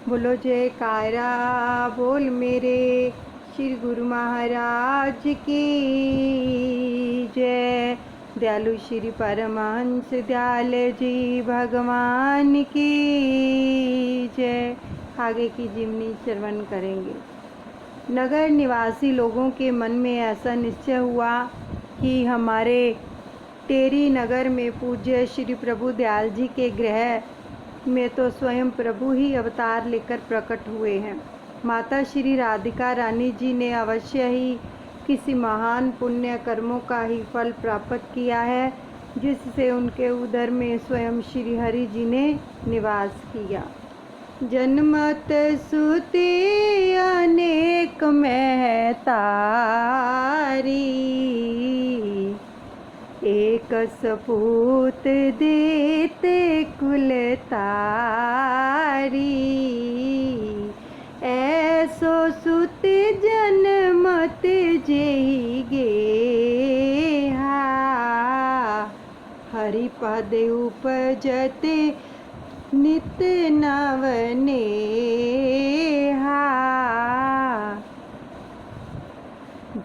बोलो जयकारा बोल मेरे श्री गुरु महाराज की जय। दयालु श्री परमहंस दयाल जी भगवान की जय। आगे की जीवनी श्रवण करेंगे। नगर निवासी लोगों के मन में ऐसा निश्चय हुआ कि हमारे टेरी नगर में पूज्य श्री प्रभु दयाल जी के गृह में तो स्वयं प्रभु ही अवतार लेकर प्रकट हुए हैं। माता श्री राधिका रानी जी ने अवश्य ही किसी महान पुण्य कर्मों का ही फल प्राप्त किया है, जिससे उनके उदर में स्वयं श्री हरि जी ने निवास किया। जन्मत सुती अनेक में तारी, एक सपूत देते कुल तारी। ऐसो सुत जन्मत जेहि गेहा, हरि पद उपजते नित नवनेहा।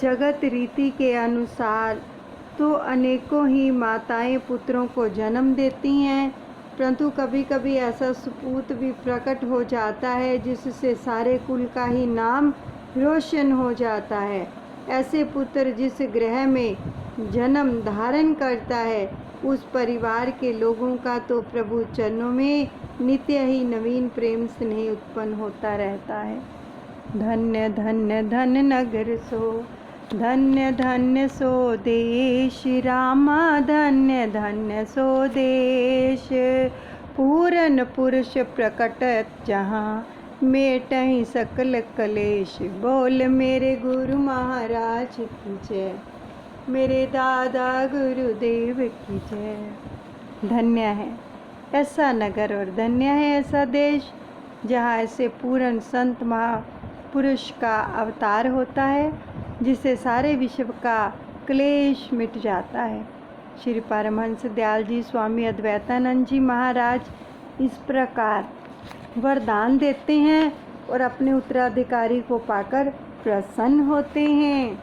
जगत रीति के अनुसार तो अनेकों ही माताएं पुत्रों को जन्म देती हैं, परंतु कभी कभी ऐसा सुपूत भी प्रकट हो जाता है जिससे सारे कुल का ही नाम रोशन हो जाता है। ऐसे पुत्र जिस गृह में जन्म धारण करता है, उस परिवार के लोगों का तो प्रभु चरणों में नित्य ही नवीन प्रेम स्नेह उत्पन्न होता रहता है। धन्य धन्य धन नगर सो, धन्य धन्य सो देश रामा, धन्य धन्य सो देश। पूरन पुरुष प्रकटत जहाँ, मेटहि सकल कलेश। बोल मेरे गुरु महाराज की जय, मेरे दादा गुरुदेव की जय। धन्य है ऐसा नगर और धन्य है ऐसा देश जहाँ ऐसे पूर्ण संत महापुरुष का अवतार होता है, जिससे सारे विश्व का क्लेश मिट जाता है। श्री परमहंस दयाल जी स्वामी अद्वैतानंद जी महाराज इस प्रकार वरदान देते हैं और अपने उत्तराधिकारी को पाकर प्रसन्न होते हैं।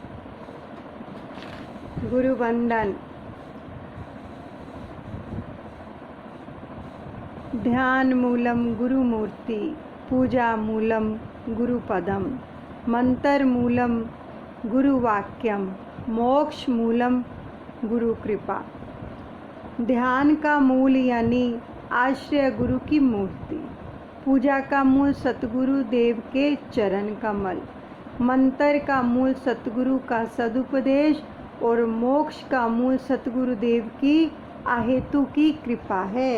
गुरु वंदन। ध्यान मूलम गुरु मूर्ति, पूजा मूलम गुरु पदम, मंत्र मूलम गुरु वाक्यम, मोक्ष मूलम गुरु कृपा। ध्यान का मूल यानी आश्रय गुरु की मूर्ति, पूजा का मूल सतगुरु देव के चरण कमल, मंत्र का मूल सतगुरु का सदुपदेश और मोक्ष का मूल सतगुरु देव की अहेतु की कृपा है।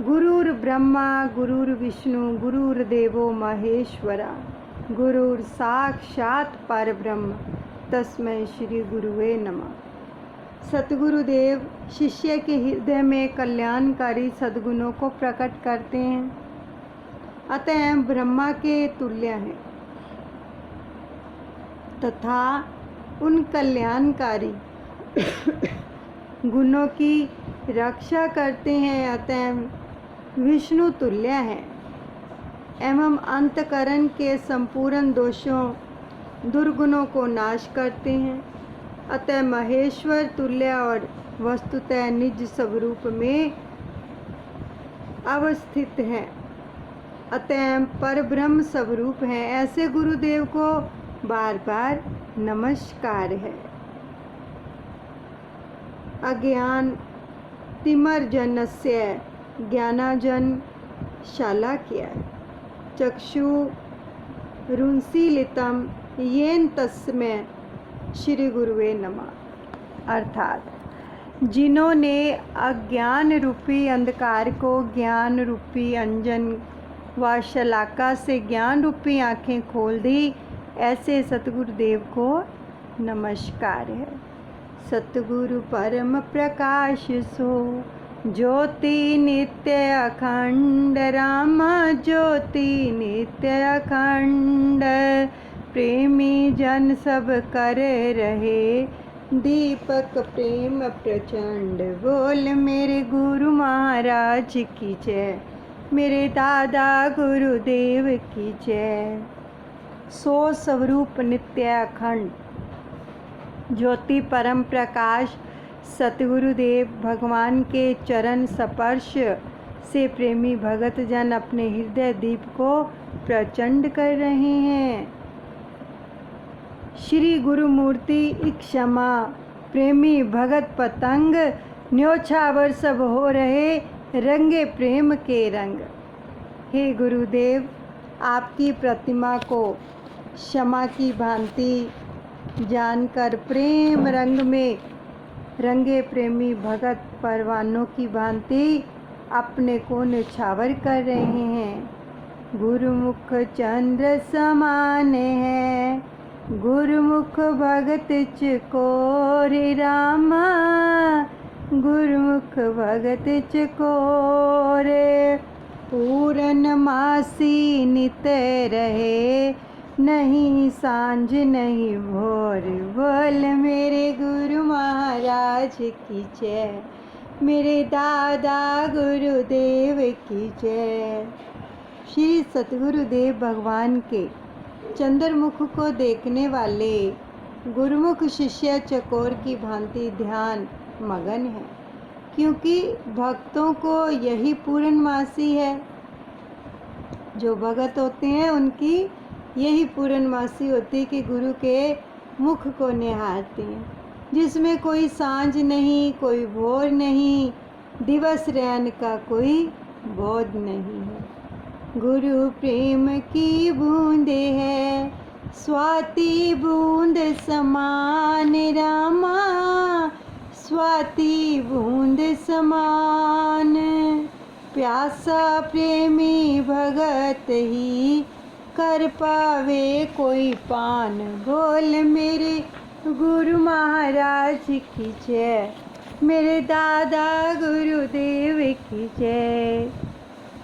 गुरुर ब्रह्मा गुरुर विष्णु गुरुर्देवो महेश्वरा, गुरुर साक्षात परब्रह्म, तस्मै श्री गुरुवे नमः। सतगुरुदेव शिष्य के हृदय में कल्याणकारी सद्गुणों को प्रकट करते हैं, अतः ब्रह्मा के तुल्य हैं तथा उन कल्याणकारी गुणों की रक्षा करते हैं, अतः विष्णु तुल्य हैं एवं अंतकरण के संपूर्ण दोषों दुर्गुणों को नाश करते हैं, अतः महेश्वर तुल्य और वस्तुतः निज स्वरूप में अवस्थित हैं, अतः परब्रह्म स्वरूप हैं। ऐसे गुरुदेव को बार बार नमस्कार है। अज्ञान तिमर्जनस्य ज्ञानाजन शालाक्य, चक्षु रुंसीलितम येन तस्मै श्री गुरुवे नमः। अर्थात जिन्होंने अज्ञान रूपी अंधकार को ज्ञान रूपी अंजन व शलाका से ज्ञान रूपी आँखें खोल दी, ऐसे सतगुरुदेव को नमस्कार है। सतगुरु परम प्रकाश सो, ज्योति नित्य अखंड, रामा ज्योति नित्य अखंड। प्रेमी जन सब कर रहे, दीपक प्रेम प्रचंड। बोल मेरे गुरु महाराज की जय, मेरे दादा गुरुदेव की जय। सो स्वरूप नित्य अखंड ज्योति परम प्रकाश सतगुरुदेव भगवान के चरण स्पर्श से प्रेमी भगत जन अपने हृदय दीप को प्रचंड कर रहे हैं। श्री गुरुमूर्ति क्षमा प्रेमी भगत पतंग न्योछावर सब हो रहे रंगे प्रेम के रंग। हे गुरुदेव, आपकी प्रतिमा को क्षमा की भांति जानकर प्रेम रंग में रंगे प्रेमी भगत परवानों की भांति अपने को न्योछावर कर रहे हैं। गुरुमुख चंद्र समान है, गुरुमुख भगत चकोरे रामा, गुरुमुख भगत चकोरे। पूरन मासी नित रहे, नहीं सांझ नहीं भोर। बोल मेरे गुरु महाराज की जय, मेरे दादा गुरुदेव की जय। श्री सतगुरुदेव भगवान के चंद्रमुख को देखने वाले गुरुमुख शिष्य चकोर की भांति ध्यान मगन है, क्योंकि भक्तों को यही पूर्णमासी है। जो भगत होते हैं उनकी यही पूर्णमासी होती है कि गुरु के मुख को निहारते हैं, जिसमें कोई सांझ नहीं, कोई भोर नहीं, दिवस रैन का कोई बोध नहीं है। गुरु प्रेम की बूंदे है, स्वाति बूंद समान रामा, स्वाति बूंद समान। प्यासा प्रेमी भगत ही कर पावे कोई पान। बोल मेरे गुरु महाराज की जय, मेरे दादा गुरुदेव की जय।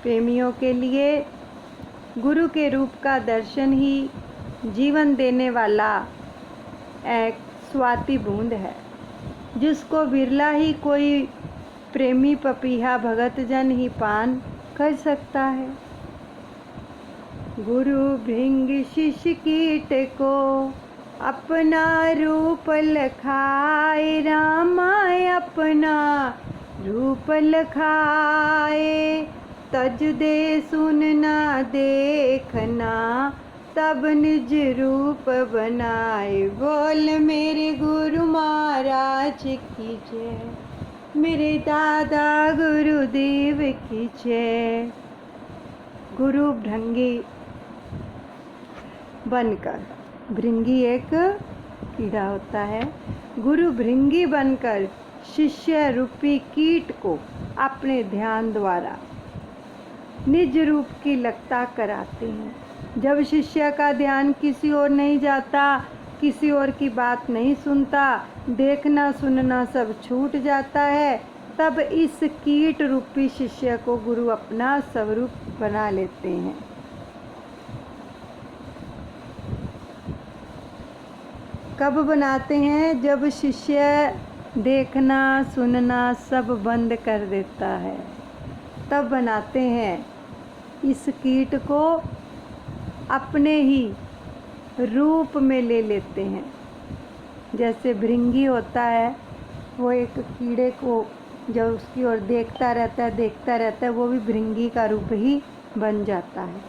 प्रेमियों के लिए गुरु के रूप का दर्शन ही जीवन देने वाला एक स्वाति बूंद है, जिसको बिरला ही कोई प्रेमी पपीहा भगत जन ही पान कर सकता है। गुरु भृंग शिष्य कीट को अपना रूप लखाए रामा, अपना रूप लखाए। तज दे सुनना देखना, तब निज रूप बनाए। बोल मेरे गुरु महाराज की जय, मेरे दादा गुरुदेव की जय। गुरु भृंगी बनकर, भृंगी एक कीड़ा होता है, गुरु भृंगी बनकर शिष्य रूपी कीट को अपने ध्यान द्वारा निज रूप की लगता कराते हैं। जब शिष्य का ध्यान किसी और नहीं जाता, किसी और की बात नहीं सुनता, देखना सुनना सब छूट जाता है, तब इस कीट रूपी शिष्य को गुरु अपना स्वरूप बना लेते हैं। कब बनाते हैं? जब शिष्य देखना सुनना सब बंद कर देता है, तब बनाते हैं। इस कीट को अपने ही रूप में ले लेते हैं। जैसे भृंगी होता है, वो एक कीड़े को जब उसकी ओर देखता रहता है, वो भी भृंगी का रूप ही बन जाता है।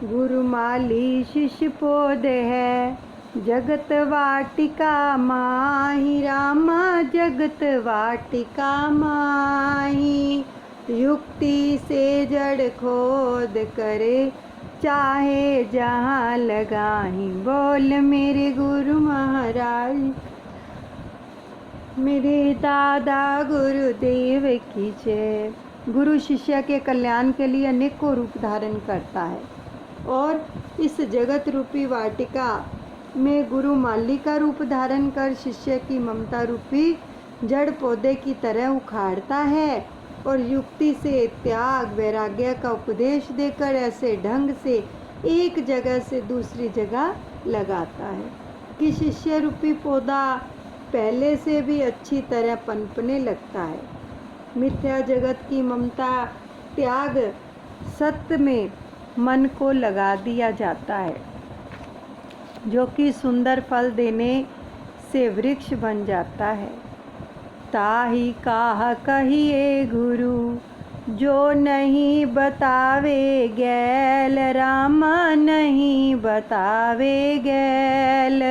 गुरु माली शिष्य पोद है, जगत वाटिका माही रामा, जगत वाटिका माही। युक्ति से जड़ खोद करे, चाहे जहाँ लगाही। बोल मेरे गुरु महाराज, मेरे दादा गुरुदेव की जय। गुरु शिष्य के कल्याण के लिए अनेकों रूप धारण करता है, और इस जगत रूपी वाटिका में गुरु माली का रूप धारण कर शिष्य की ममता रूपी जड़ पौधे की तरह उखाड़ता है, और युक्ति से त्याग वैराग्य का उपदेश देकर ऐसे ढंग से एक जगह से दूसरी जगह लगाता है कि शिष्य रूपी पौधा पहले से भी अच्छी तरह पनपने लगता है। मिथ्या जगत की ममता त्याग सत्य में मन को लगा दिया जाता है, जो कि सुंदर फल देने से वृक्ष बन जाता है। ताहि काह कहिए गुरु, जो नहीं बतावे गैल, रामा नहीं बतावे गैल।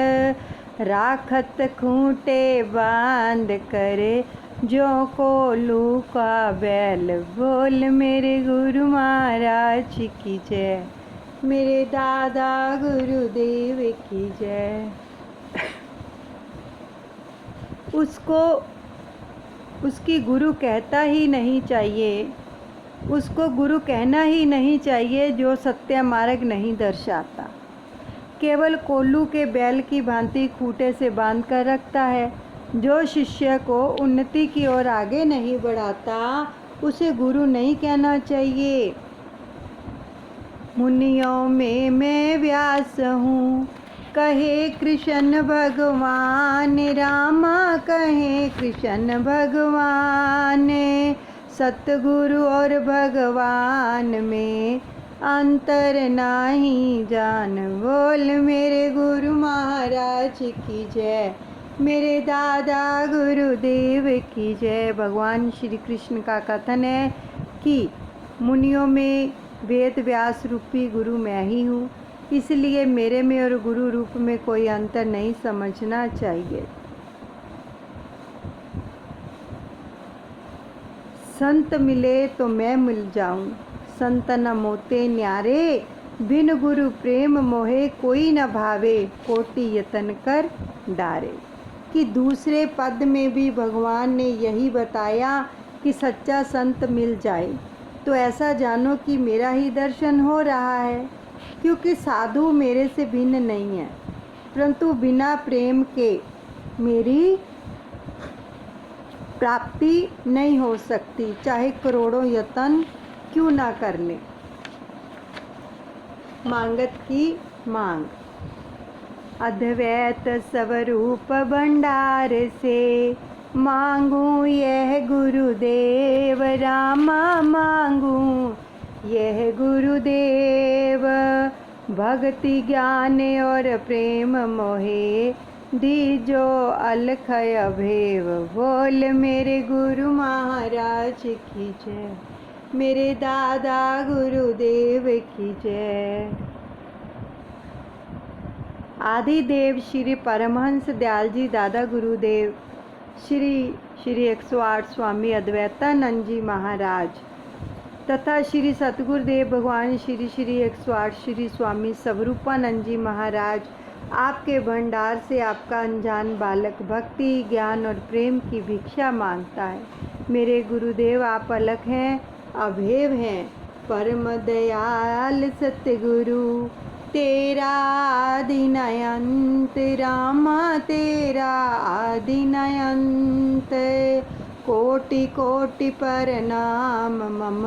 राखत खूंटे बांध करे, जो को लूका बैल। बोल मेरे गुरु महाराज की जय, मेरे दादा गुरुदेव की जय। उसको उसकी गुरु कहता ही नहीं चाहिए, उसको गुरु कहना ही नहीं चाहिए जो सत्य मार्ग नहीं दर्शाता। केवल कोल्लू के बैल की भांति खूंटे से बांध कर रखता है। जो शिष्य को उन्नति की ओर आगे नहीं बढ़ाता, उसे गुरु नहीं कहना चाहिए। मुनियों में मैं व्यास हूँ, कहे कृष्ण भगवान, रामा कहे कृष्ण भगवान। सतगुरु और भगवान में अंतर नाही जान। बोल मेरे गुरु महाराज की जय, मेरे दादा गुरुदेव की जय। भगवान श्री कृष्ण का कथन है कि मुनियों में वेद व्यास रूपी गुरु मैं ही हूँ, इसलिए मेरे में और गुरु रूप में कोई अंतर नहीं समझना चाहिए। संत मिले तो मैं मिल जाऊं, संत न मोते न्यारे। बिन गुरु प्रेम मोहे कोई न भावे, कोटि यतन कर डारे। कि दूसरे पद में भी भगवान ने यही बताया कि सच्चा संत मिल जाए तो ऐसा जानो कि मेरा ही दर्शन हो रहा है, क्योंकि साधु मेरे से भिन्न नहीं है, परंतु बिना प्रेम के मेरी प्राप्ति नहीं हो सकती, चाहे करोड़ों यत्न क्यों ना कर ले। मांगत की मांग। अद्वैत स्वरूप भंडार से मांगू यह गुरुदेव, रामा मांगू यह गुरुदेव। भक्ति ज्ञान और प्रेम मोहे, दीजो अलख अभेव। बोल मेरे गुरु महाराज की जय, मेरे दादा गुरुदेव की जय। आदिदेव श्री परमहंस दयाल जी दादा गुरुदेव श्री 108 स्वामी अद्वैतानंद जी महाराज तथा श्री सतगुरुदेव भगवान श्री 108 श्री स्वामी स्वरूपानंद जी महाराज आपके भंडार से आपका अनजान बालक भक्ति ज्ञान और प्रेम की भिक्षा मांगता है। मेरे गुरुदेव आप अलग हैं, अभेव हैं, परम दयाल सतगुरु तेरा आदि नयंत, रामा तेरा आदि नयंत। कोटि कोटि प्रणाम मम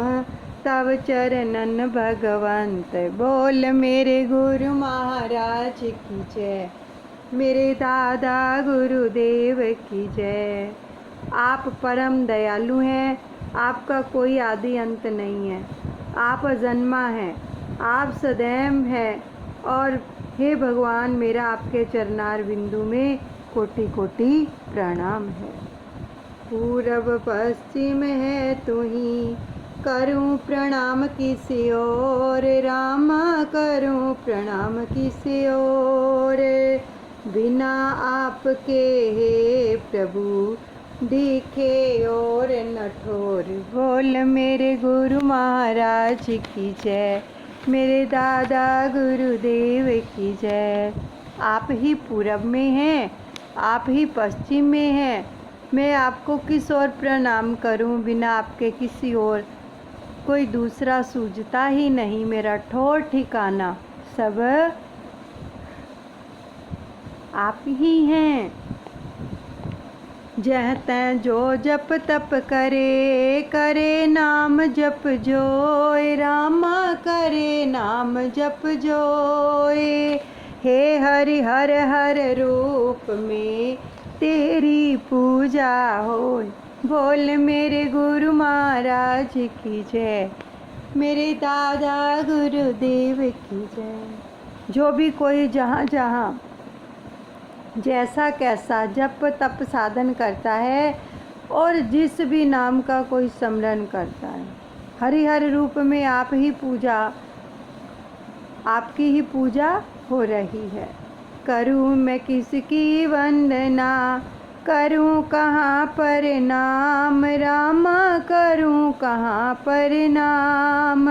तव चरणन भगवंत। बोल मेरे गुरु महाराज की जय, मेरे दादा गुरुदेव की जय। आप परम दयालु हैं, आपका कोई आदि अंत नहीं है, आप अजन्मा हैं, आप सदैव हैं। और हे भगवान, मेरा आपके चरणार बिंदु में कोटि कोटि प्रणाम है। पूरब पश्चिम है तू ही, करूं प्रणाम किसी और, रामा करूं प्रणाम किसी और। बिना आपके हे प्रभु दिखे और नठोर। बोल मेरे गुरु महाराज की जय, मेरे दादा गुरुदेव की जय। आप ही पूरब में हैं, आप ही पश्चिम में हैं, मैं आपको किस ओर प्रणाम करूं। बिना आपके किसी और कोई दूसरा सूझता ही नहीं। मेरा ठोर ठिकाना सब आप ही हैं। जह तै जो जप तप करे, करे नाम जप जोय, रामा करे नाम जप जोय। हे हरि हर हर रूप में तेरी पूजा होय। बोल मेरे गुरु महाराज की जय, मेरे दादा गुरुदेव की जय। जो भी कोई जहाँ जहाँ जैसा कैसा जप तप साधन करता है और जिस भी नाम का कोई स्मरण करता है, हरिहर रूप में आपकी ही पूजा हो रही है। करूँ मैं किसकी वंदना, करूँ कहाँ पर नाम, रामा करूँ कहाँ पर नाम।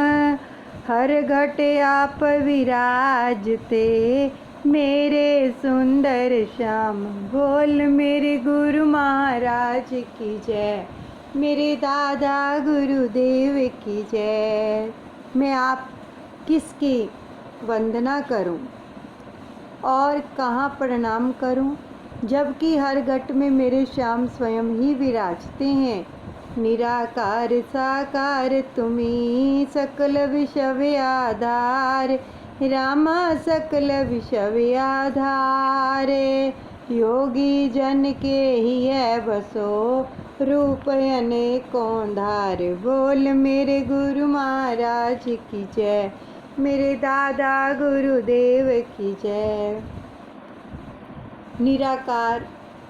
हर घट आप विराजते, मेरे सुंदर श्याम। बोल मेरे गुरु महाराज की जय, मेरे दादा गुरुदेव की जय। मैं आप किसकी वंदना करूं और कहाँ प्रणाम करूं, जबकि हर घट में मेरे श्याम स्वयं ही विराजते हैं। निराकार साकार तुम्ही, सकल विषय आधार, रामा सकल विषय आधार। योगी जन के ही है बसो, रूप अनेकों धार। बोल मेरे गुरु महाराज की जय, मेरे दादा गुरुदेव की जय। निराकार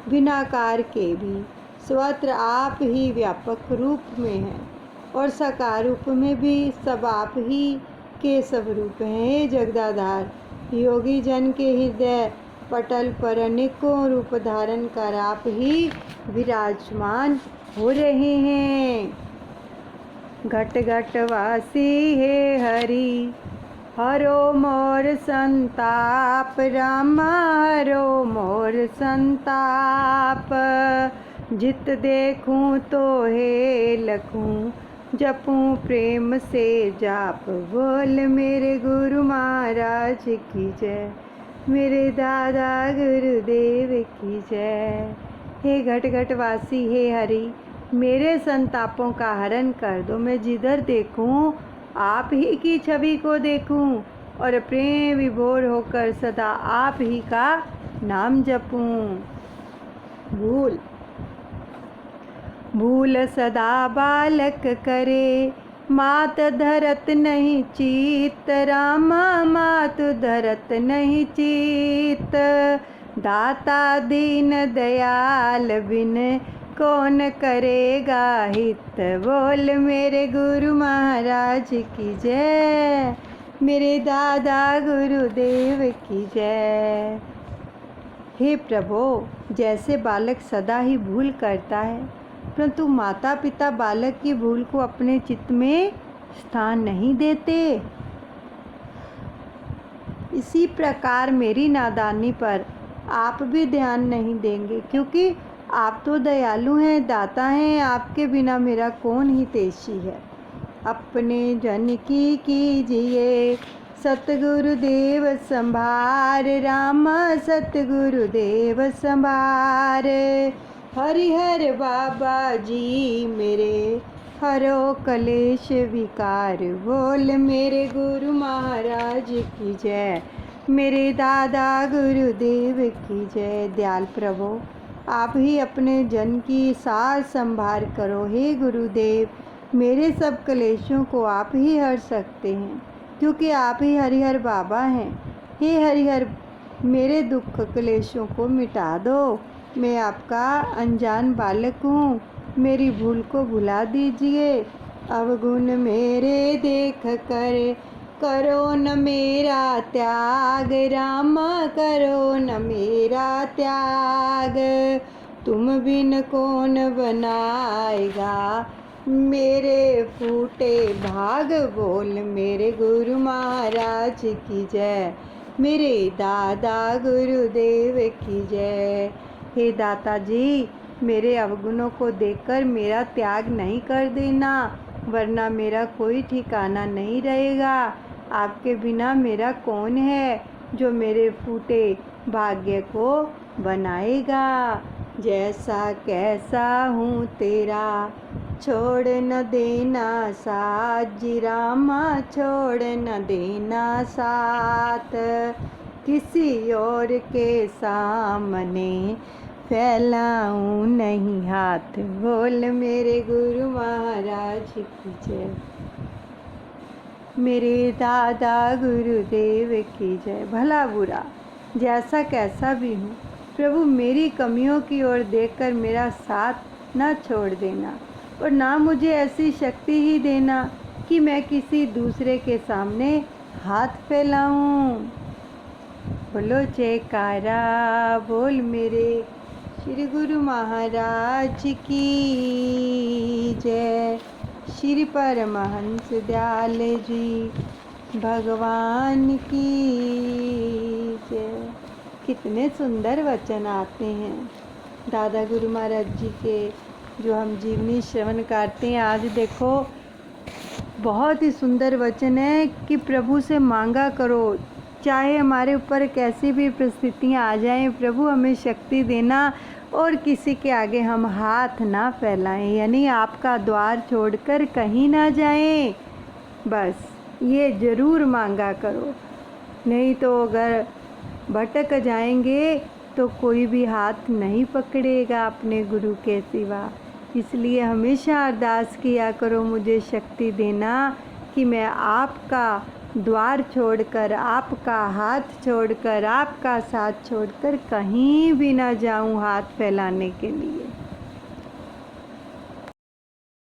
बिनाकार के भी सर्वत्र आप ही व्यापक रूप में हैं और साकार रूप में भी सब आप ही के सब रूप हैं। जगदाधार योगी जन के हृदय पटल पर अनेकों रूप धारण कर आप ही विराजमान हो रहे हैं। घट घट वासी है हरि, हरो मोर संताप, रामा हरो मोर संताप। जित देखूं तो हे लखूं, जपूं प्रेम से जाप। बोल मेरे गुरु महाराज की जय, मेरे दादा गुरुदेव की जय। हे घट घट वासी हे हरि, मेरे संतापों का हरण कर दो। मैं जिधर देखूं आप ही की छवि को देखूं और प्रेम विभोर होकर सदा आप ही का नाम जपूं। भूल सदा बालक करे, मात धरत नहीं चीत, रामा मात धरत नहीं चीत। दाता दीन दयाल बिन, कौन करेगा हित। बोल मेरे गुरु महाराज की जय, मेरे दादा गुरुदेव की जय। हे प्रभु, जैसे बालक सदा ही भूल करता है, परंतु माता पिता बालक की भूल को अपने चित्त में स्थान नहीं देते, इसी प्रकार मेरी नादानी पर आप भी ध्यान नहीं देंगे, क्योंकि आप तो दयालु हैं, दाता हैं। आपके बिना मेरा कौन हितैषी है। अपने जन की कीजिए सतगुरुदेव संभार, रामा सतगुरुदेव संभार। हरिहर बाबा जी मेरे, हरो कलेश विकार। बोल मेरे गुरु महाराज की जय, मेरे दादा गुरुदेव की जय। दयाल प्रभु, आप ही अपने जन की सार संभार करो। हे गुरुदेव, मेरे सब कलेशों को आप ही हर सकते हैं, क्योंकि आप ही हरिहर बाबा हैं। हे हरिहर, मेरे दुख कलेशों को मिटा दो। मैं आपका अनजान बालक हूँ, मेरी भूल को भुला दीजिए। अवगुण मेरे देख कर, करो न मेरा त्याग, रामा करो न मेरा त्याग। तुम बिन कौन बनाएगा मेरे फूटे भाग। बोल मेरे गुरु महाराज की जय, मेरे दादा गुरुदेव की जय। हे दाता जी, मेरे अवगुणों को देखकर मेरा त्याग नहीं कर देना, वरना मेरा कोई ठिकाना नहीं रहेगा। आपके बिना मेरा कौन है जो मेरे फूटे भाग्य को बनाएगा। जैसा कैसा हूँ तेरा, छोड़ न देना साथ, जी रामा छोड़ न देना साथ। किसी और के सामने फैलाऊं नहीं हाथ। बोल मेरे गुरु महाराज की जय। मेरे दादा गुरुदेव की जय। भला बुरा जैसा कैसा भी हूँ, प्रभु मेरी कमियों की ओर देखकर मेरा साथ ना छोड़ देना, और ना मुझे ऐसी शक्ति ही देना कि मैं किसी दूसरे के सामने हाथ फैलाऊं। बोलो जयकारा बोल मेरे श्री गुरु महाराज की जय। श्री परमहंस दयाल जी भगवान की जय। कितने सुंदर वचन आते हैं दादा गुरु महाराज जी के, जो हम जीवनी श्रवण करते हैं। आज देखो बहुत ही सुंदर वचन है कि प्रभु से मांगा करो, चाहे हमारे ऊपर कैसी भी परिस्थितियाँ आ जाएं, प्रभु हमें शक्ति देना और किसी के आगे हम हाथ ना फैलाएं, यानी आपका द्वार छोड़कर कहीं ना जाएं। बस ये ज़रूर मांगा करो, नहीं तो अगर भटक जाएंगे तो कोई भी हाथ नहीं पकड़ेगा अपने गुरु के सिवा। इसलिए हमेशा अरदास किया करो, मुझे शक्ति देना कि मैं आपका द्वार छोड़कर, आपका हाथ छोड़कर, आपका साथ छोड़कर कहीं भी ना जाऊं हाथ फैलाने के लिए।